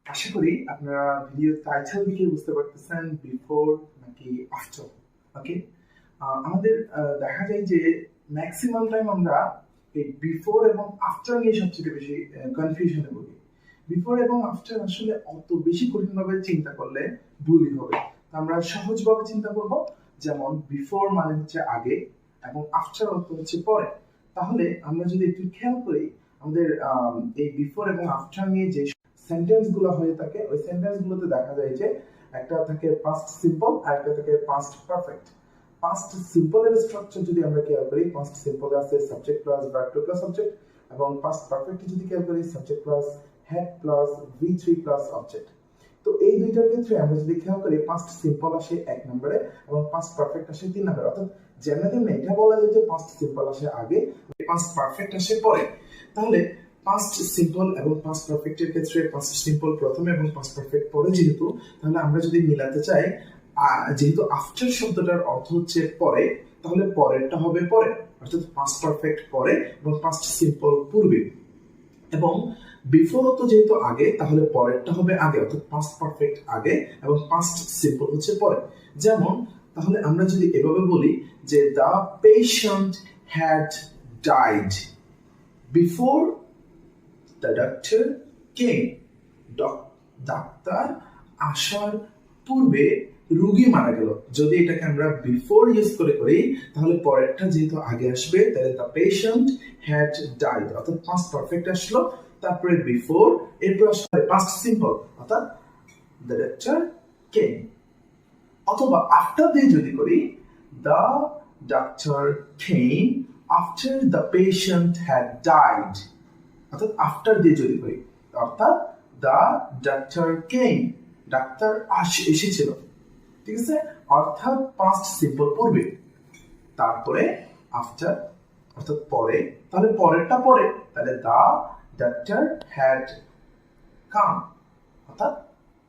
আশা করি আপনারা video title দেখে বুঝতে পারতেছেন বিফোর নাকি আফটার। ওকে, আমাদের দেখা যায় যে ম্যাক্সিমাম টাইম আমরা এই বিফোর এবং আফটার নিয়ে সবচেয়ে বেশি কনফিউশনে ভুগি। বিফোর এবং আফটার আসলে অত বেশি কঠিনভাবে চিন্তা করলে ভুলই হবে। আমরা সহজভাবে চিন্তা করব, যেমন বিফোর মানে হচ্ছে আগে এবং আফটার অর্থ হচ্ছে পরে। তাহলে আমরা যদি একটু খেয়াল করি, আমাদের এই বিফোর এবং আফটার নিয়ে যে সেন্টেন্স গুলো হয়ে থাকে, ওই সেন্টেন্স গুলোতে দেখা যায় যে একটা থাকে পাস্ট সিম্পল আর একটা থাকে পাস্ট পারফেক্ট। পাস্ট সিম্পল এর স্ট্রাকচার যদি আমরা খেয়াল করি, পাস্ট সিম্পল আছে subject plus verb two plus object, এবং পাস্ট পারফেক্ট যদি খেয়াল করি subject plus had plus V3 plus object. তো এই দুইটার ক্ষেত্রে আমরা যদি খেয়াল করি, পাস্ট সিম্পল আসে 1 নম্বরে এবং পাস্ট পারফেক্ট আসে 3 নম্বরে। অর্থাৎ যেমন এটা বলা যায় যে পাস্ট সিম্পল আসে আগে, পাস্ট পারফেক্ট আসে পরে। তাহলে পাস্ট সিম্পল এবং পাস্ট পারফেক্ট এর ক্ষেত্রে পাস্ট সিম্পল প্রথমে এবং পাস্ট পারফেক্ট পরে যেহেতু, তাহলে আমরা যদি মিলাতে চাই, যেহেতু আফটার শব্দটার অর্থ হচ্ছে পরে, তাহলে পরেরটা হবে পরে, অর্থাৎ পাস্ট পারফেক্ট পরে এবং পাস্ট সিম্পল পূর্বে। এবং বিফোর তো যেহেতু আগে, তাহলে পরেরটা হবে আগে, অর্থাৎ পাস্ট পারফেক্ট আগে এবং পাস্ট সিম্পল হচ্ছে পরে। যেমন তাহলে আমরা যদি এভাবে বলি যে the patient had died before the doctor came. Doctor আসার পূর্বে রোগী মারা গেল। যদি এটাকে আমরা বিফোর ইউজ করে করি, তাহলে পরেরটা যেহেতু আগে আসবে, তাহলে দ্য পেশেন্ট হ্যাড ডাইড, অর্থাৎ পাস্ট পারফেক্ট আসলো, তারপরে বিফোর, এরপর আসলে পাস্ট সিম্পল, অর্থাৎ দ্য ডক্টর কেম। অথবা আফটার দিয়ে যদি করি, the doctor came after the patient had died, অর্থাৎ আফটার দিয়ে যদি করি, অর্থাৎ দ্য ডাক্তার কেম, ডাক্তার এসেছিল। ঠিক আছে, অর্থাৎ পাস্ট সিম্পল পূর্বে, তারপরে আফটার অর্থাৎ পরে, তাহলে পরেরটা পরে, তাহলে দ্য ডাক্তার হ্যাড কাম, অর্থাৎ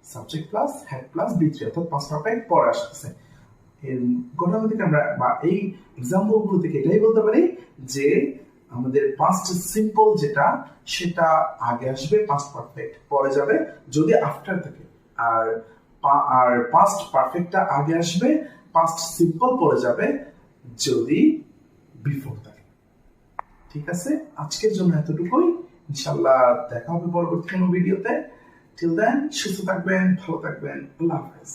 subject plus had plus V3, অর্থাৎ পাস্ট পারফেক্ট পরে আসতেছে। এর ঘটনা থেকে আমরা বা এই এক্সাম্পল গুলো থেকে এটাই বলতে পারি যে আমাদের পাস্ট সিম্পল যেটা, সেটা আগে আসবে, পাস্ট পারফেক্ট পরে যাবে যদি আফটার থাকে, আর পাস্ট পারফেক্টটা আগে আসবে, পাস্ট সিম্পল পরে যাবে যদি বিফোর থাকে। ঠিক আছে, আজকের জন্য এতটুকুই। ইনশাআল্লাহ দেখা হবে পরবর্তী কোনো ভিডিওতে। টিল দেন সুস্থ থাকবেন, ভালো থাকবেন, আল্লাহ হাফেজ।